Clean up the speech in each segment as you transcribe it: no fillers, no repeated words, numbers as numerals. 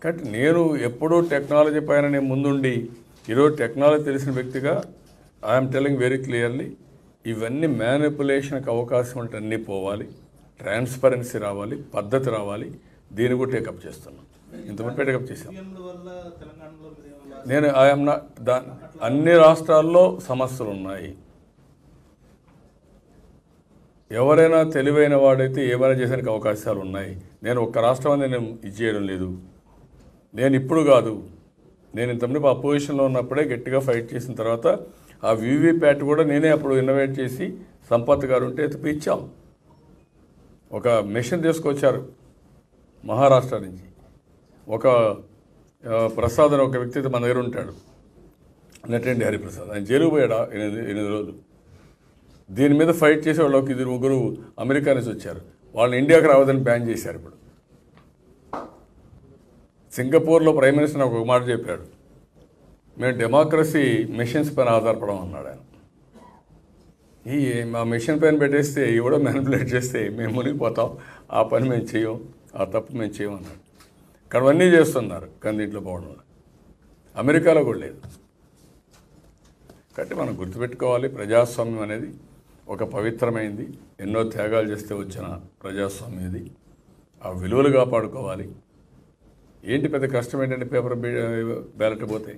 కాబట్టి నేను ఎప్పుడూ టెక్నాలజీ పైన నేను ముందుండి ఈరోజు టెక్నాలజీ తెలిసిన వ్యక్తిగా ఐఎమ్ టెలింగ్ వెరీ క్లియర్లీ ఇవన్నీ మ్యానిపులేషన్కి అవకాశం ఉంటే అన్నీ పోవాలి, ట్రాన్స్పరెన్సీ రావాలి, పద్ధతి రావాలి. దీన్ని కూడా టేకప్ చేస్తున్నాను. ఇంతవరకు టేకప్ చేశాను నేను. ఐఎమ్ నాట్ అన్ని రాష్ట్రాల్లో సమస్యలు ఉన్నాయి. ఎవరైనా తెలివైన వాడైతే ఏమైనా చేసేందుకు అవకాశాలు ఉన్నాయి. నేను ఒక్క రాష్ట్రం నేను ఇది చేయడం లేదు. నేను ఇప్పుడు కాదు, నేను ఇంతమంది అపోజిషన్లో ఉన్నప్పుడే గట్టిగా ఫైట్ చేసిన తర్వాత ఆ వీవీప్యాట్ కూడా నేనే అప్పుడు ఇన్నోవేట్ చేసి సంపత్ గారు ఉంటే ఇచ్చాం. ఒక మిషన్ తీసుకొచ్చారు మహారాష్ట్ర నుంచి. ఒక ప్రసాద్ అని ఒక వ్యక్తి మన దగ్గర ఉంటాడు, నటెండి హరిప్రసాద్. ఆయన జైలు పోయాడు 8 రోజులు. దీని మీద ఫైట్ చేసే వాళ్ళు 2-3 అమెరికా నుంచి వచ్చారు. వాళ్ళని ఇండియాకి రావద్దని బ్యాన్ చేశారు. ఇప్పుడు సింగపూర్లో ప్రైమ్ మినిస్టర్ ఒక మాట చెప్పాడు, మేము డెమోక్రసీ మిషన్స్ పైన ఆధారపడం అన్నాడు ఆయన. మా మిషన్ పైన పెట్టేస్తే ఎవడో మ్యానిపులేట్ చేస్తే మేము మునిగిపోతాం, ఆ పని మేము చేయం, ఆ తప్పు మేము చేయం అన్నాడు. ఇక్కడ అన్నీ చేస్తున్నారు కానీ దీంట్లో పోవడం అమెరికాలో కూడా లేదు. కాబట్టి మనం గుర్తుపెట్టుకోవాలి, ప్రజాస్వామ్యం అనేది ఒక పవిత్రమైంది, ఎన్నో త్యాగాలు చేస్తే వచ్చిన ప్రజాస్వామ్యం ఇది. ఆ విలువలు కాపాడుకోవాలి. ఏంటి పెద్ద కష్టం ఏంటంటే పేపర్ బ్యాలెట్ పోతే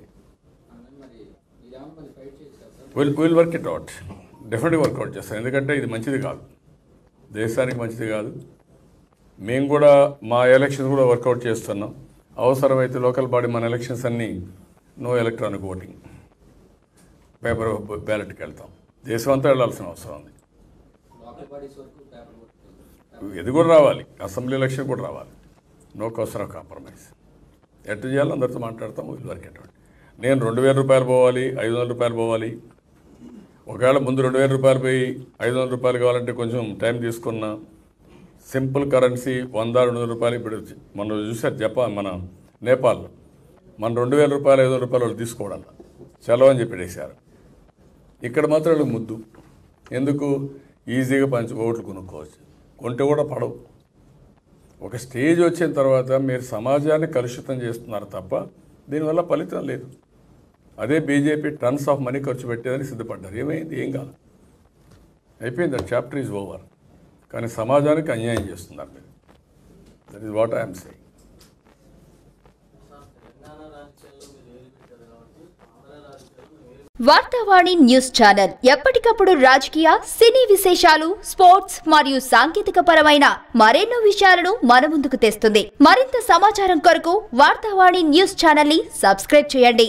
విల్ వర్క్ ఇట్ అవుట్, డెఫినెట్గా వర్కౌట్ చేస్తాం. ఎందుకంటే ఇది మంచిది కాదు, దేశానికి మంచిది కాదు. మేము కూడా మా ఎలక్షన్స్ కూడా వర్కౌట్ చేస్తున్నాం. అవసరమైతే లోకల్ బాడీ మన ఎలక్షన్స్ అన్నీ నో ఎలక్ట్రానిక్ ఓటింగ్, పేపర్ బ్యాలెట్కి వెళ్తాం. దేశం అంతా వెళ్ళాల్సిన అవసరం ఉంది. ఇది కూడా రావాలి, అసెంబ్లీ ఎలక్షన్ కూడా రావాలి. No cost of compromise. ఎట్లా చేయాలో అందరితో మాట్లాడతాం. Will work it out. నేను 2000 రూపాయలు పోవాలి, 500 రూపాయలు పోవాలి. ఒకవేళ ముందు 2000 రూపాయలు పోయి 500 రూపాయలు కావాలంటే కొంచెం టైం తీసుకున్నా. సింపుల్ కరెన్సీ 100-200 రూపాయలు. ఇప్పుడు మనం చూసారు జపాన్, మన నేపాల్లో మన 2000 రూపాయలు 500 రూపాయలు వాళ్ళు తీసుకోవడం సెలవు అని చెప్పి వేశారు. ఇక్కడ మాత్రం వాళ్ళకి ముద్దు. ఎందుకు? ఈజీగా ఓట్లు కొనుక్కోవచ్చు, కొంటే కూడా పడవు. ఒక స్టేజ్ వచ్చిన తర్వాత మీరు సమాజాన్ని కలుషితం చేస్తున్నారు తప్ప దీనివల్ల ఫలితం లేదు. అదే బీజేపీ టన్స్ ఆఫ్ మనీ ఖర్చు పెట్టేదని సిద్ధపడ్డారు. ఏమైంది? ఏం కాదు, అయిపోయింది. That chapter is over. కానీ సమాజానికి అన్యాయం చేస్తున్నారు మీరు. That is what I'm saying. Vartavani news channel ఎప్పటికప్పుడు రాజకీయ, సినీ విశేషాలు, స్పోర్ట్స్ మరియు సాంకేతిక పరమైన మరెన్నో విషయాలను మన ముందుకు తెస్తుంది. మరింత సమాచారం కొరకు వార్తావాణి న్యూస్ ఛానల్ ని సబ్స్క్రైబ్ చేయండి.